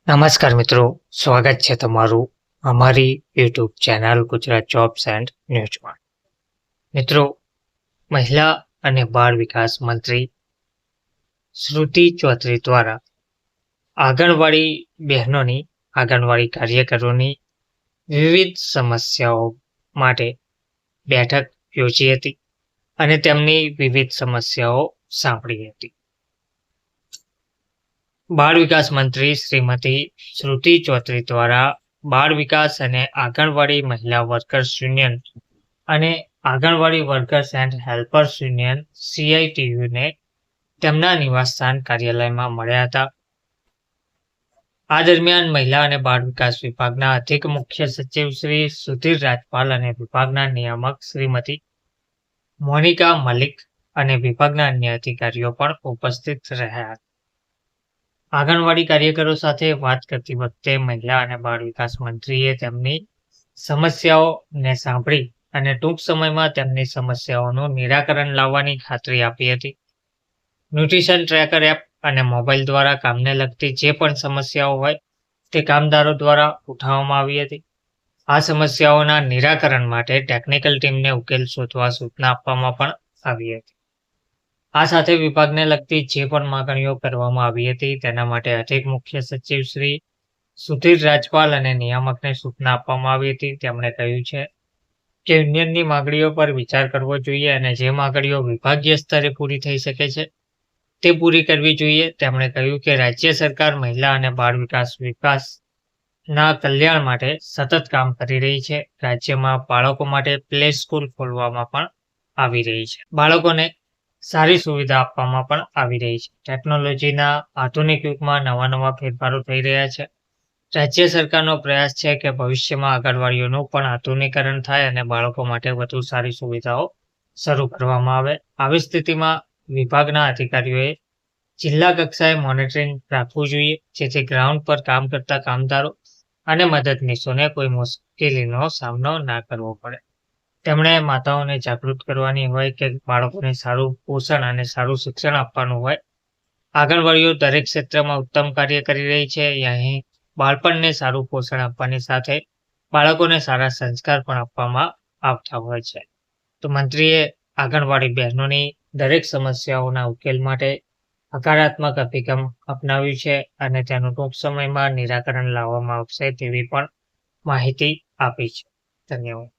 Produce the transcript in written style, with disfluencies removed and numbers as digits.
નમસ્કાર મિત્રો, સ્વાગત છે તમારું અમારી YouTube channel Gujarat jobs and ન્યૂઝમાં. મિત્રો, મહિલા અને બાળ વિકાસ મંત્રી શ્રુતિ ચૌધરી દ્વારા આંગણવાડી બહેનોની, આંગણવાડી કાર્યકરોની વિવિધ સમસ્યાઓ માટે બેઠક યોજી હતી અને તેમની વિવિધ સમસ્યાઓ સાંભળી હતી. બાળ વિકાસ મંત્રી શ્રીમતી શ્રુતિ ચૌધરી દ્વારા બાળ વિકાસ અને આંગણવાડી મહિલા વર્કર્સ યુનિયન અને આંગણવાડી વર્કર્સ એન્ડ હેલ્પર્સ યુનિયન CITUને તેમના નિવાસસ્થાન કાર્યાલયમાં મળ્યા હતા. આ દરમિયાન મહિલા અને બાળ વિકાસ વિભાગના અધિક મુખ્ય સચિવ શ્રી સુધીર રાજપાલ અને વિભાગના નિયામક શ્રીમતી મોનિકા મલિક અને વિભાગના અન્ય અધિકારીઓ પણ ઉપસ્થિત રહ્યા હતા. આંગણવાડી કાર્યકરો સાથે વાત કરતી વખતે મહિલા અને બાળ વિકાસ મંત્રીએ તેમની સમસ્યાઓને સાંભળી અને ટૂંક સમયમાં તેમની સમસ્યાઓનું નિરાકરણ લાવવાની ખાતરી આપી હતી. ન્યુટ્રિશન ટ્રેકર એપ અને મોબાઈલ દ્વારા કામને લગતી જે પણ સમસ્યાઓ હોય તે કામદારો દ્વારા ઉઠાવવામાં આવી હતી. આ સમસ્યાઓના નિરાકરણ માટે ટેકનિકલ ટીમને ઉકેલ શોધવા સૂચના આપવામાં પણ આવી હતી. આ સાથે વિભાગને લગતી જે પણ માંગણીઓ કરવામાં આવી હતી તેના માટે અધિક મુખ્ય સચિવ શ્રી સુધીર રાજપાલ અને નિયામકને સૂચના આપવામાં આવી હતી. તેમણે કહ્યું છે કે યુનિયનની માંગણીઓ પર વિચાર કરવો જોઈએ અને જે માંગણીઓ વિભાગીય સ્તરે પૂરી થઈ શકે છે તે પૂરી કરવી જોઈએ. તેમણે કહ્યું કે રાજ્ય સરકાર મહિલા અને બાળ વિકાસના કલ્યાણ માટે સતત કામ કરી રહી છે. રાજ્યમાં બાળકો માટે પ્લે સ્કૂલ ખોલવામાં પણ આવી રહી છે. બાળકોને સારી સુવિધા આપવામાં પણ આવી રહી છે. ટેકનોલોજીના આધુનિક યુગમાં નવા ફેરફારો થઈ રહ્યા છે. રાજ્ય સરકારનો પ્રયાસ છે કે ભવિષ્યમાં આંગણવાડીઓનું પણ આધુનિકરણ થાય અને બાળકો માટે વધુ સારી સુવિધાઓ શરૂ કરવામાં આવે. આવી સ્થિતિમાં વિભાગના અધિકારીઓએ જિલ્લા કક્ષાએ મોનિટરિંગ રાખવું જોઈએ જેથી ગ્રાઉન્ડ પર કામ કરતા કામદારો અને મદદનીશોને કોઈ મુશ્કેલીનો સામનો ના કરવો પડે. તેમણે માતાઓને જાગૃત કરવાની હોય કે બાળકોને સારું પોષણ અને સારું શિક્ષણ આપવાનું હોય. આંગણવાડીઓ દરેક ક્ષેત્રમાં ઉત્તમ કાર્ય કરી રહી છે. અહીં બાળપણને સારું પોષણ આપવાની સાથે બાળકોને સારા સંસ્કાર પણ આપવામાં આવતા હોય છે. તો મંત્રીએ આંગણવાડી બહેનોની દરેક સમસ્યાઓના ઉકેલ માટે હકારાત્મક અભિગમ અપનાવ્યું છે અને તેનું ટૂંક સમયમાં નિરાકરણ લાવવામાં આવશે તેવી પણ માહિતી આપી છે. ધન્યવાદ.